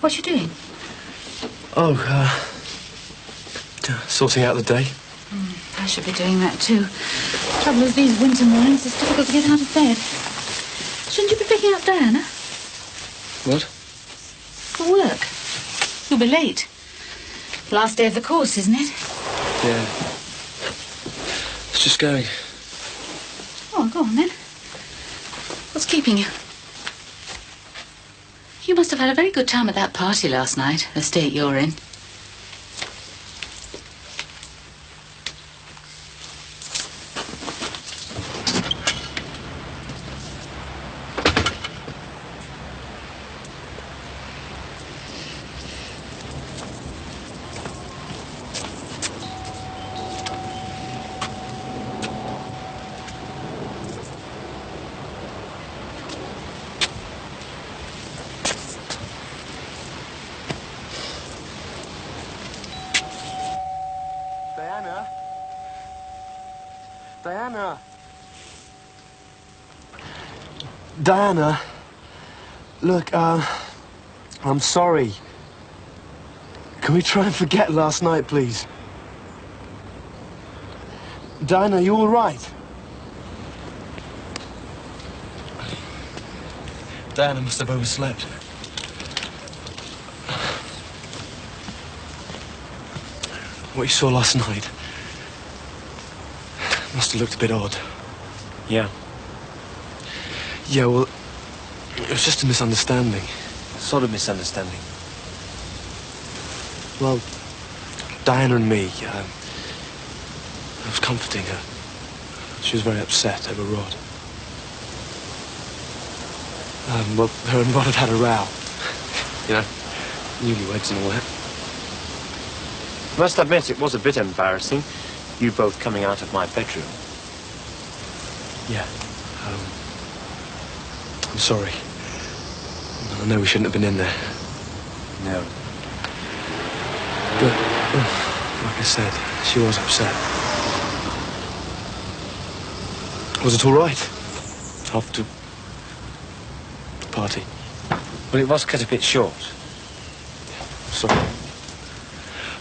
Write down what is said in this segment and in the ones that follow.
What you doing? Oh, sorting out the day. I should be doing that too. Trouble is, these winter mornings, it's difficult to get out of bed. Shouldn't you be picking up Diana? What? For work. You'll be late. Last day of the course, isn't it? Yeah. It's just going. Oh, go on then. What's keeping you? You must have had a very good time at that party last night, the state you're in. Diana? Diana? Diana? Look, I'm sorry. Can we try and forget last night, please? Diana, you all right? Diana must have overslept. What you saw last night must have looked a bit odd. Yeah. Yeah, well, it was just a misunderstanding. Sort of misunderstanding. Well, Diana and me, I was comforting her. She was very upset over Rod. Well, her and Rod had a row. You know, newlyweds and all that. Must admit, it was a bit embarrassing, you both coming out of my bedroom. Yeah. I'm sorry. I know we shouldn't have been in there. No. But, like I said, she was upset. Was it all right? After the party? Well, it was cut a bit short. Sorry.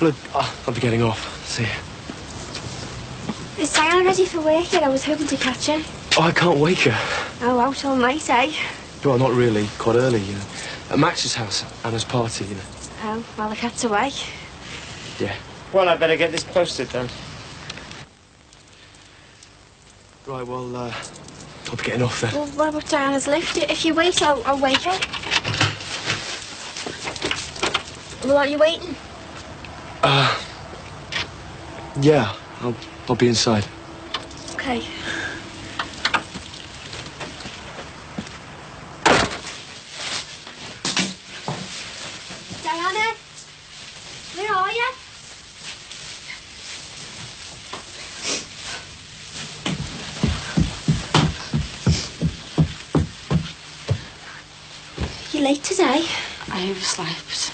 Look, I'll be getting off. See you. Is Diana ready for work yet? I was hoping to catch her. Oh, I can't wake her. Oh, out all night, eh? Well, not really. Quite early, you know. At Max's house, Anna's party, you know. Oh, well, the cat's away. Yeah. Well, I'd better get this posted then. Right, well, I'll be getting off then. Well, what about Diana's lift? If you wait, I'll wake her. Well, aren't you waiting? Yeah, I'll be inside. Okay. Diana? Where are you? You late today? I overslept.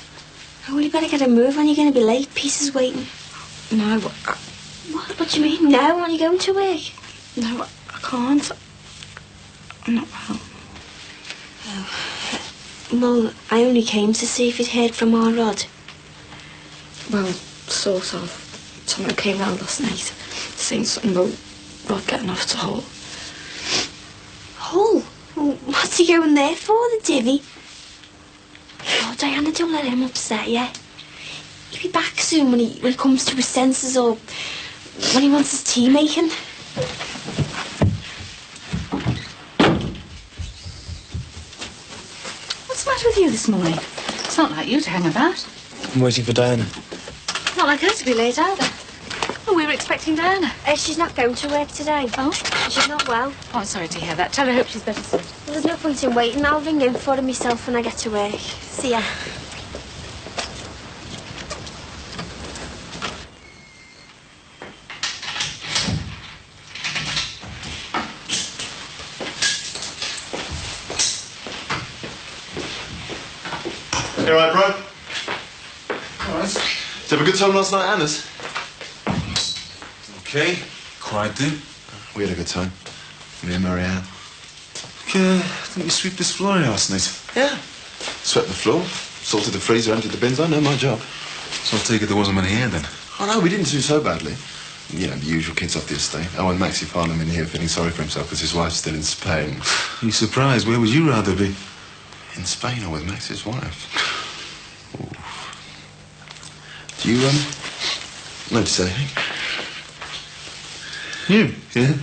Oh, well, you better get a move on. You're going to be late. Peace waiting. No, What do you mean? No, aren't you going to work? no, I can't. I'm not well. Well, I only came to see if you'd heard from our Rod. Well, sort of. Someone came round last night saying something about Rod getting off to Hull. Hull? Well, what's he going there for, the divvy? Oh, Diana, don't let him upset you. He'll be back soon when he comes to his senses or when he wants his tea making. of you this morning? It's not like you to hang about. I'm waiting for Diana. Not like her to be late either. Oh, we were expecting Diana. She's not going to work today. Oh? She's not well. Oh, I'm sorry to hear that. Tell her I hope she's better soon. Well, there's no point in waiting. I'll ring in for her myself when I get to work. See ya. You all right, bro? All right. Did you have a good time last night, Anna's? Okay, quiet then. We had a good time. Me and Marianne. Okay, didn't you sweep this floor last night? Yeah. Swept the floor, sorted the freezer, emptied the bins. I know my job. So I'll take it there wasn't many here then. Oh, no, we didn't do so badly. You know, the usual kids off the estate. Oh, and Maxie Farnham in here feeling sorry for himself because his wife's still in Spain. You surprised? Where would you rather be? In Spain or with Max's wife? Ooh. Do you, notice anything? You? Yeah?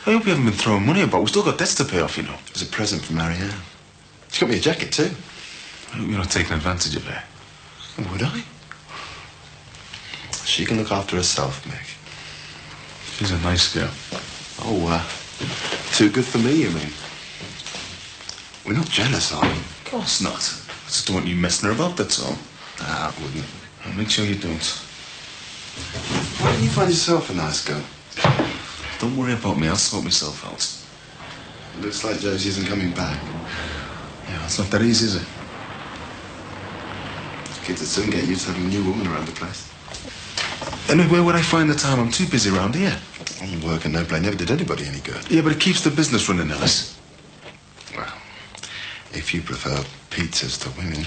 I hope you haven't been throwing money about. We've still got debts to pay off, you know. It was a present from Marianne. She got me a jacket, too. I hope you're not taking advantage of her. Would I? She can look after herself, Mick. She's a nice girl. Oh, too good for me, you mean? We're not jealous, are we? Of course not. I just don't want you messing her about, that's all. Nah, I wouldn't. I'll make sure you don't. Why don't you find yourself a nice girl? Don't worry about me. I'll sort myself out. Looks like Josie isn't coming back. Yeah, it's not that easy, is it? Kids would soon get used to having a new woman around the place. Anyway, where would I find the time? I'm too busy around here. Work and no play never did anybody any good. Yeah, but it keeps the business running, Ellis. Well, if you prefer pizzas to women.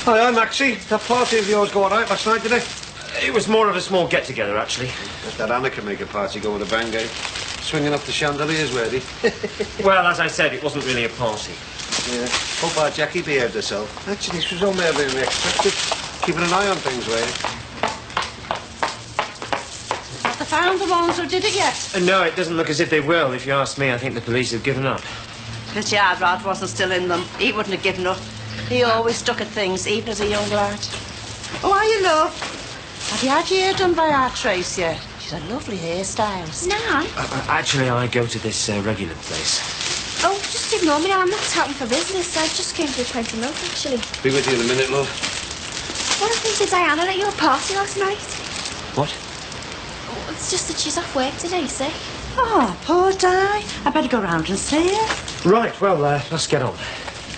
Hi, I'm Maxie. That party of yours go all right last night, did it? It was more of a small get-together, actually. Just that Anna can make a party go with a bang, eh? Swinging up the chandeliers, were they? Well, as I said, it wasn't really a party. Yeah. Hope our Jackie behaved herself. Actually, she was on there than we expected. Keeping an eye on things, were you? Have they found the ones who did it yet? No, it doesn't look as if they will. If you ask me, I think the police have given up. Pity Rod wasn't still in them. He wouldn't have given up. He always stuck at things, even as a young lad. Oh, are you, love? Have you had your hair done by our Trace yet? She's had lovely hairstyles. Nan? Actually, I go to this regular place. Oh, just ignore me now. I'm not touting for business. I just came for a pint of milk, actually. Be with you in a minute, love. What happened to Diana at your party last night? What? Oh, it's just that she's off work today, see? Oh, poor Di. I better go round and see her. Right, well, let's get on.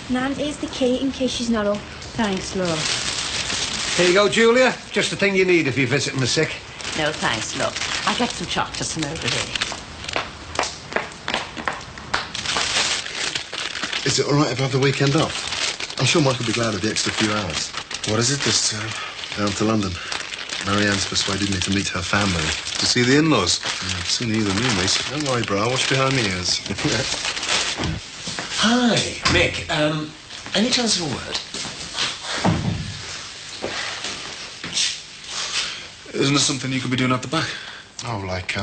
Nan, here's the key in case she's not up. Thanks, love. Here you go, Julia. Just the thing you need if you're visiting the sick. No, thanks, love. I'll get some chocolates from over here. Is it all right if I have the weekend off? I'm sure Mike will be glad of the extra few hours. What is it this time? Down to London. Marianne's persuaded me to meet her family. To see the in-laws? Sooner you than me, mate. Don't worry, bro. I'll watch behind the ears. Hi, Mick. Any chance of a word? Isn't there something you could be doing at the back? Oh, like,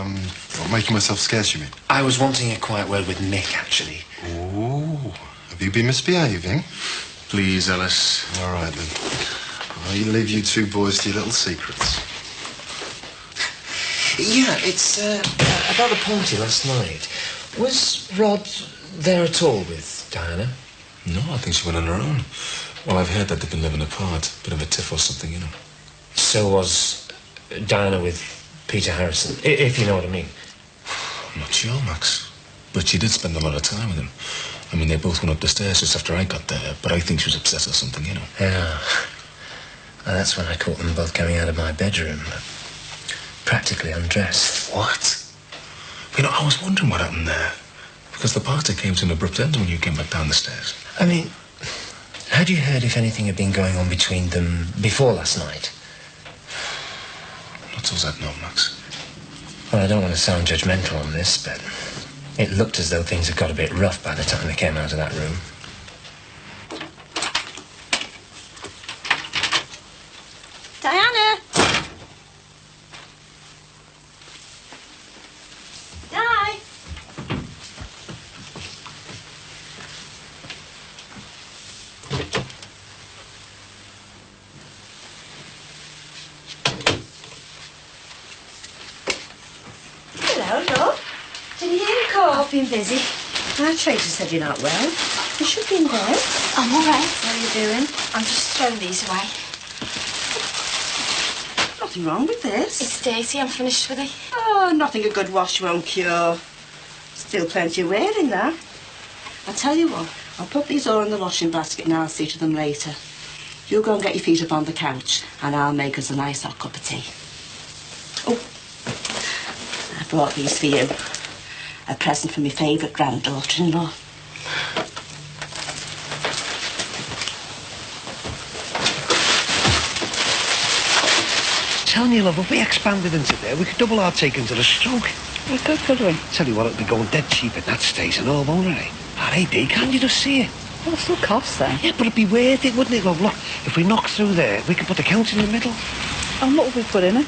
making myself scarce, you mean? I was wanting a quiet word with Mick, actually. Ooh. Have you been misbehaving? Please, Ellis. All right, then. I'll leave you two boys to your little secrets. Yeah, it's about the party last night. Was Rod there at all with Diana? No, I think she went on her own. Well, I've heard that they've been living apart. Bit of a tiff or something, you know. So was Diana with Peter Harrison, if you know what I mean. I'm not sure, Max. But she did spend a lot of time with him. I mean, they both went up the stairs just after I got there, but I think she was upset or something, you know. Yeah. Well, that's when I caught them both coming out of my bedroom, practically undressed. What? You know, I was wondering what happened there. Because the party came to an abrupt end when you came back down the stairs. I mean, had you heard if anything had been going on between them before last night? Not so that, no, Max. Well, I don't want to sound judgmental on this, but it looked as though things had got a bit rough by the time they came out of that room. Diana! Di! I've been busy. Now Tracy said you're not well. You should be in bed. I'm all right. What are you doing? I'm just throwing these away. Nothing wrong with this. It's dirty. I'm finished with it. Oh, nothing a good wash won't cure. Still plenty of wear in there. I'll tell you what, I'll put these all in the washing basket and I'll see to them later. You go and get your feet up on the couch and I'll make us a nice hot cup of tea. Oh, I brought these for you. A present from my favourite granddaughter-in-law. Telling you, love, if we expanded into there, we could double our take into the stroke. We could we? Tell you what, it'd be going dead cheap in that station, all, won't it? R.A.D., can't you just see it? Well, it still costs then. Yeah, but it'd be worth it, wouldn't it, love? Look, if we knock through there, we could put the couch in the middle. And what would we put in it?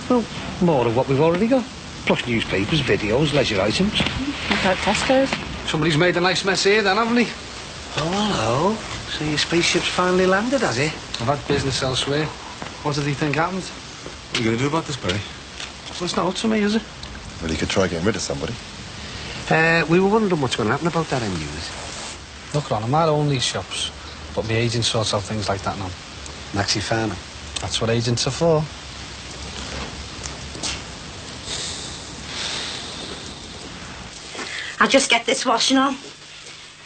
Well, more of what we've already got. Plus newspapers, videos, leisure items. About Tesco's? Somebody's made a nice mess here then, haven't he? Oh, hello. So your spaceship's finally landed, has it? I've had business elsewhere. What did he think happened? What are you going to do about this, Barry? Well, it's not up to me, is it? Well, you could try getting rid of somebody. We were wondering what's going to happen about that end unit. Look, Ron, I might own these shops, but my agent sorts out things like that now. Maxi Farnham. That's what agents are for. I'll just get this washing on.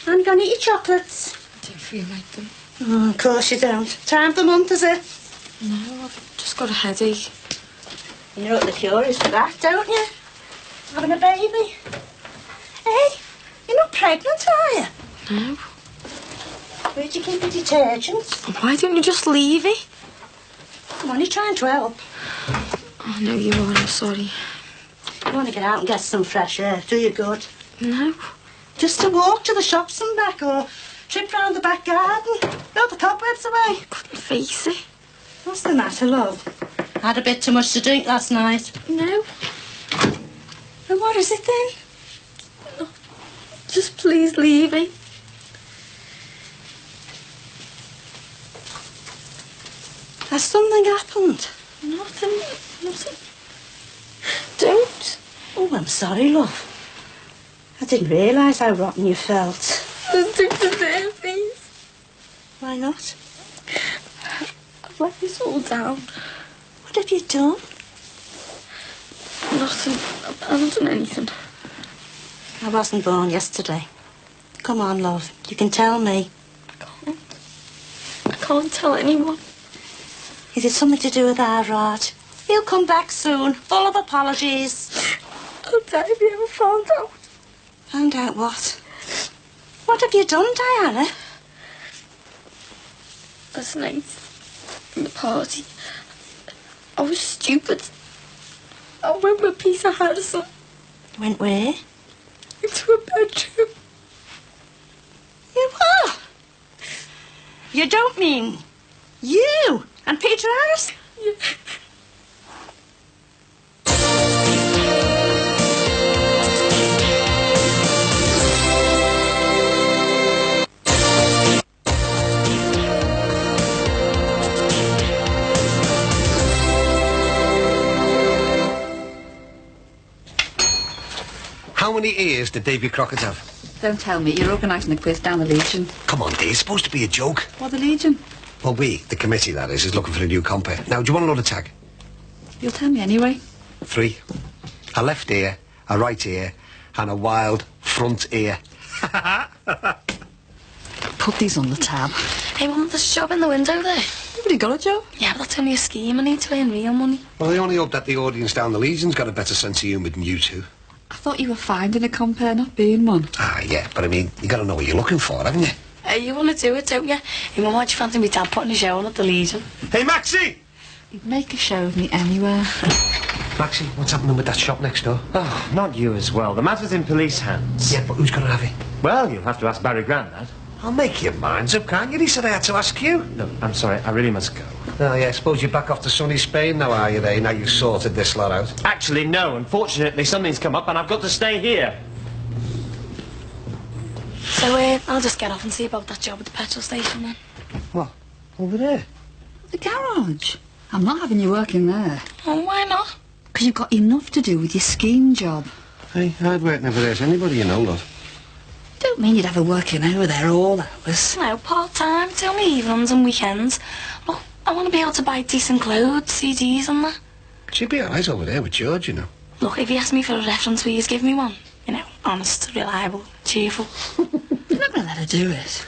I'm going to eat your chocolates. I don't feel like them. Oh, of course you don't. Time of the month, is it? No, I've just got a headache. You know what the cure is for that, don't you? Having a baby. Hey, you're not pregnant, are you? No. Where'd you keep your detergent? Why don't you just leave it? I'm only trying to help. Oh, no, you are. I'm sorry. You want to get out and get some fresh air, do you good? No. Just to walk to the shops and back, or trip round the back garden, blow the cobwebs away. Couldn't face it. What's the matter, love? Had a bit too much to drink last night. No. And what is it then? No. Just please leave it. Has something happened? Nothing. Nothing. Don't. Oh, I'm sorry, love. I didn't realise how rotten you felt. Just take the there, please. Why not? I've let this all down. What have you done? Nothing. I haven't done anything. I wasn't born yesterday. Come on, love. You can tell me. I can't tell anyone. Is it something to do with our Rod? He'll come back soon, full of apologies. I'll tell if you ever found out. Found out what? What have you done, Diana? Last night, in the party, I was stupid. I went with Peter Harrison. Went where? Into a bedroom. You what? You don't mean you and Peter Harrison? Yeah. How many ears did Davy Crockett have? Don't tell me. You're organising a quiz down the Legion. Come on, Dave, it's supposed to be a joke. What, the Legion? Well, we, the committee that is looking for a new compere. Now, do you want another tag? You'll tell me anyway. 3. A left ear, a right ear, and a wild front ear. Put these on the tab. Hey, Mum, there's a job in the window there. You've already got a job? Yeah, but that's only a scheme. I need to earn real money. Well, I only hope that the audience down the Legion's got a better sense of humour than you two. I thought you were finding a compare, not being one. Ah, yeah, but I mean, you got to know what you're looking for, haven't you? Hey, you want to do it, don't you? Hey, Mum, why'd you fancy me dad putting a show on at the Legion? Hey, Maxie! You'd make a show of me anywhere. Maxie, what's happening with that shop next door? Oh, not you as well. The matter's in police hands. Yeah, but who's going to have it? Well, you'll have to ask Barry Grant that. I'll make your minds up, can't you? He said I had to ask you. Look, I'm sorry, I really must go. Oh, yeah, I suppose you're back off to sunny Spain now, are you, there? Now you've sorted this lot out. Actually, no. Unfortunately, something's come up and I've got to stay here. So, I'll just get off and see about that job at the petrol station then. What? Over there? The garage. I'm not having you working there. Oh, why not? Because you've got enough to do with your skiing job. Hey, hard work never hurts anybody, you know, love. Don't mean you'd have a working over there all hours. No, part-time, till me evenings and weekends. Look, I want to be able to buy decent clothes, CDs and that. She'd be alright over there with George, you know. Look, if he asked me for a reference, please give me one. You know, honest, reliable, cheerful. You're not going to let her do it.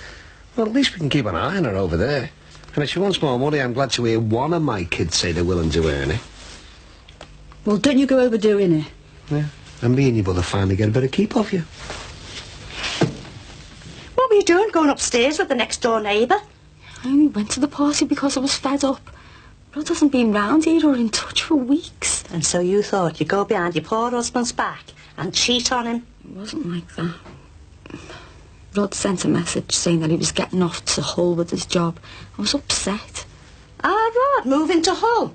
Well, at least we can keep an eye on her over there. And if she wants more money, I'm glad to hear one of my kids say they're willing to earn it. Well, don't you go overdoing it. Yeah. And me and your brother finally get a bit of keep off you. What were you doing going upstairs with the next door neighbour? I only went to the party because I was fed up. Rod hasn't been round here or in touch for weeks. And so you thought you'd go behind your poor husband's back and cheat on him? It wasn't like that. Rod sent a message saying that he was getting off to Hull with his job. I was upset. Ah, Rod, moving to Hull.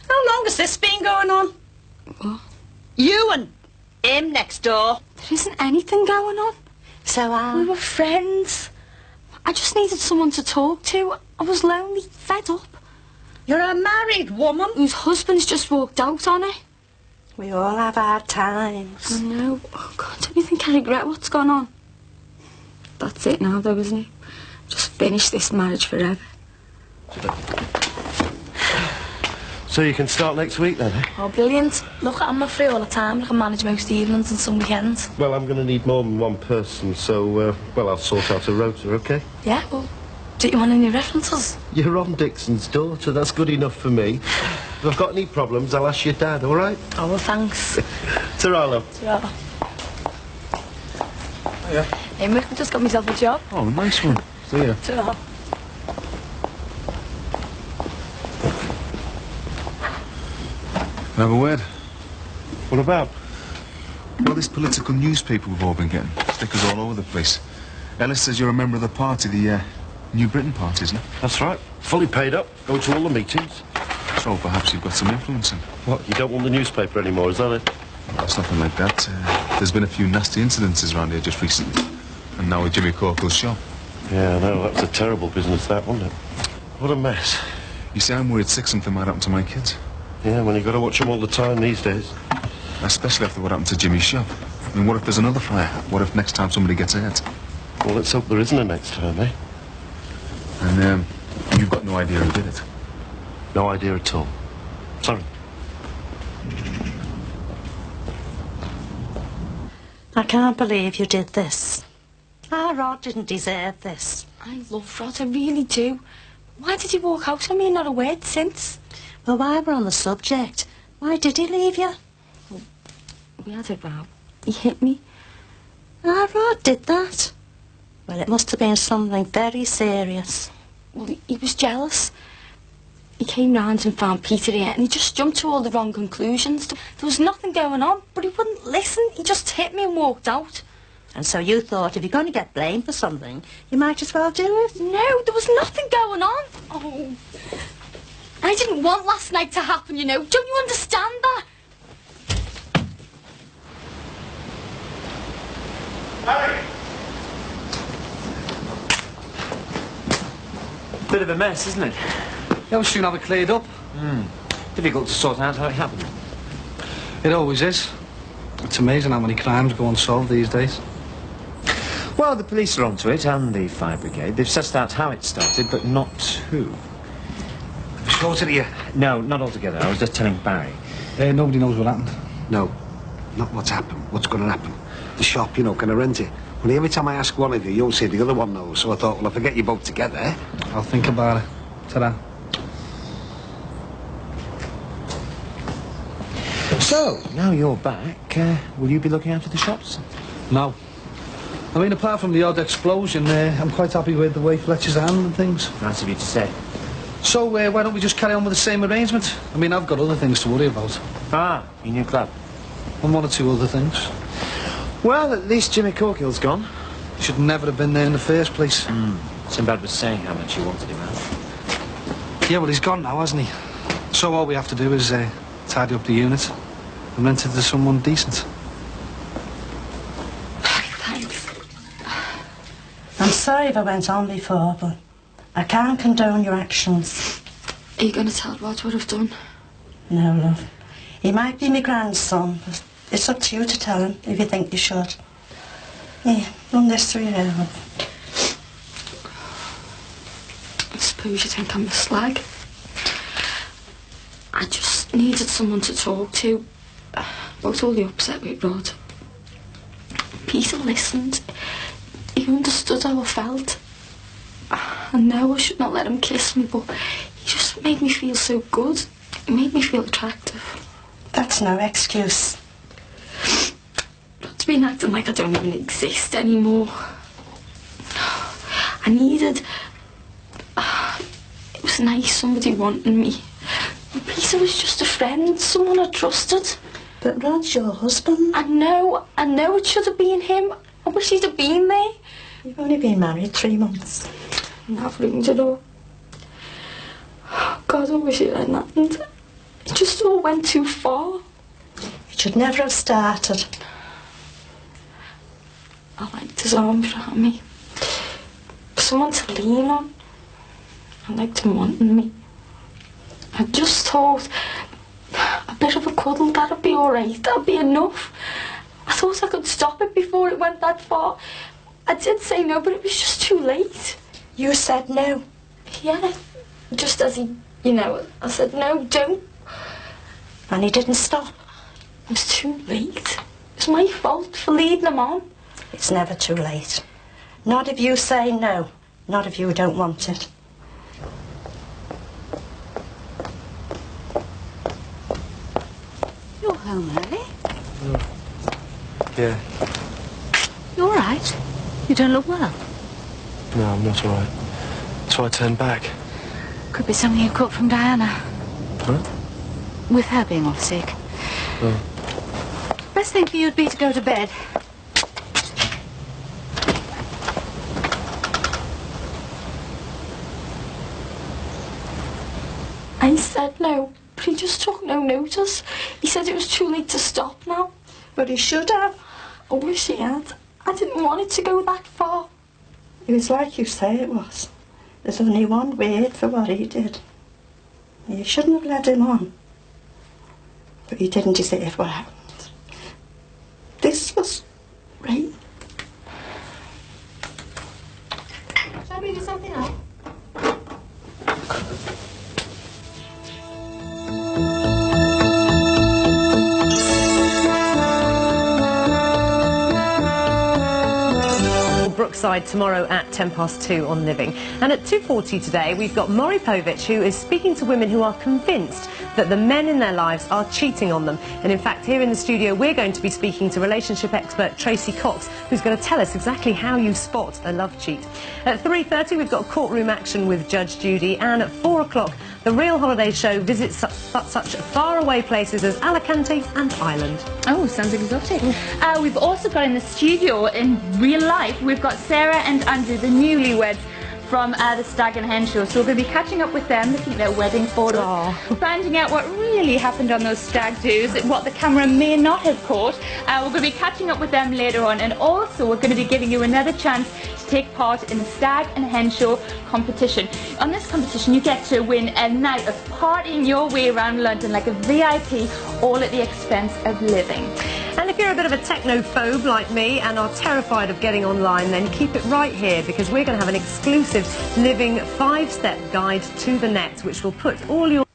How long has this been going on? What? You and him next door. There isn't anything going on. So, We were friends. I just needed someone to talk to. I was lonely, fed up. You're a married woman. Whose husband's just walked out on her. We all have hard times. I know. Oh, God, don't you think I regret what's gone on? That's it now, though, isn't it? Just finish this marriage forever. So you can start next week then, eh? Oh, brilliant. Look, I'm not free all the time. I can manage most evenings and some weekends. Well, I'm going to need more than one person, so, well, I'll sort out a rota, OK? Yeah, well, do you want any references? You're Ron Dixon's daughter. That's good enough for me. If I've got any problems, I'll ask your dad, all right? Oh, well, thanks. Ta-ra, love. Ta-ra. Oh, yeah. Hey, Mick, I just got myself a job. Oh, nice one. See ya. Ta-ra. Have a word? What about? Well, this political newspaper we've all been getting. Stickers all over the place. Ellis says you're a member of the party, the New Britain Party, isn't it? That's right. Fully paid up. Go to all the meetings. So perhaps you've got some influence in. What, you don't want the newspaper anymore, is that it? Well, it's nothing like that. There's been a few nasty incidences around here just recently. And now with Jimmy Corkle's shop. Yeah, I know. That was a terrible business, that, wasn't it? What a mess. You see, I'm worried sick something might happen to my kids. Yeah, well, you've got to watch them all the time these days. Especially after what happened to Jimmy's shop. I mean, what if there's another fire? What if next time somebody gets hurt? Well, let's hope there isn't a next time, eh? And, you've got no idea who did it? No idea at all. Sorry. I can't believe you did this. Our Rod didn't deserve this. I love Rod, I really do. Why did he walk out on me and not a word since? Well, while we're on the subject, why did he leave you? We had a row. He hit me. Our Rod did that? Well, it must have been something very serious. Well, he was jealous. He came round and found Peter here and he just jumped to all the wrong conclusions. There was nothing going on, but he wouldn't listen. He just hit me and walked out. And so you thought if you're going to get blamed for something, you might as well do it? No, there was nothing going on. Oh, I didn't want last night to happen, you know. Don't you understand that? Harry! Bit of a mess, isn't it? Yeah, we'll soon have it cleared up. Difficult to sort out how it happened. It always is. It's amazing how many crimes go unsolved these days. Well, the police are onto it, and the fire brigade. They've sussed out how it started, but not who. Short of you? No, not altogether. I was just telling Barry. Nobody knows what happened. No, not what's happened. What's going to happen? The shop, you know, can I rent it? Well, every time I ask one of you, you'll say the other one knows. So I thought, well, if I get you both together... I'll think about it. Ta-da. So, now you're back, will you be looking after the shops? No. I mean, apart from the odd explosion, I'm quite happy with the way Fletcher's handling things. Nice of you to say. So, why don't we just carry on with the same arrangement? I mean, I've got other things to worry about. Ah, your new club. And one or two other things. Well, at least Jimmy Corkill's gone. Should never have been there in the first place. Sinbad was saying how much you wanted him out. Yeah, well, he's gone now, hasn't he? So all we have to do is tidy up the unit and rent it to someone decent. Thanks. I'm sorry if I went on before, but I can't condone your actions. Are you going to tell Rod what I've done? No, love. He might be my grandson, but It's up to you to tell him if you think you should. Here, run this through your hair. I suppose you think I'm a slag. I just needed someone to talk to about all the upset with Rod. Peter listened. He understood how I felt. I know I should not let him kiss me, but he just made me feel so good. He made me feel attractive. That's no excuse. Rod's been acting like I don't even exist anymore. I needed... it was nice, somebody wanting me. Peter was just a friend, someone I trusted. But Rod's your husband. I know it should have been him. I wish he'd have been there. You've only been married 3 months. And I've ruined it all. God, I wish it hadn't happened. It just all went too far. It should never have started. I liked his arms around me. Someone to lean on. I liked him wanting me. I just thought a bit of a cuddle, that'd be alright, that'd be enough. I thought I could stop it before it went that far. I did say no, but it was just too late. You said no? Yeah, just as he, I said no, don't. And he didn't stop? It was too late. It's my fault for leading him on. It's never too late. Not if you say no. Not if you don't want it. You're home early. Yeah. You all right? You don't look well. No, I'm not all right. So I turned back. Could be something you caught from Diana. Huh? With her being off sick. Oh. Best thing for you would be to go to bed. I said no, but he just took no notice. He said it was too late to stop now. But he should have. I wish he had. I didn't want it to go that far. It was like you say it was. There's only one word for what he did. You shouldn't have led him on. But he didn't deserve what happened. This was right. Shall we do something else? Brookside tomorrow at 2:10 on Living. And at 2:40 today we've got Maury Povich, who is speaking to women who are convinced that the men in their lives are cheating on them. And in fact, here in the studio we're going to be speaking to relationship expert Tracy Cox, who's going to tell us exactly how you spot a love cheat. At 3:30 we've got courtroom action with Judge Judy, and at 4 o'clock the Real Holiday Show visits such faraway places as Alicante and Ireland. Oh, sounds exotic. We've also got in the studio, in real life, we've got Sarah and Andrew, the newlyweds from the Stag and Hen show. So we're going to be catching up with them, looking at their wedding photos, finding out what really happened on those stag do's, what the camera may not have caught. We're going to be catching up with them later on, and also we're going to be giving you another chance to take part in the Stag and Hen show competition. On this competition you get to win a night of partying your way around London like a VIP, all at the expense of living. And if you're a bit of a technophobe like me and are terrified of getting online, then keep it right here, because we're going to have an exclusive Living 5-step guide to the net, which will put all your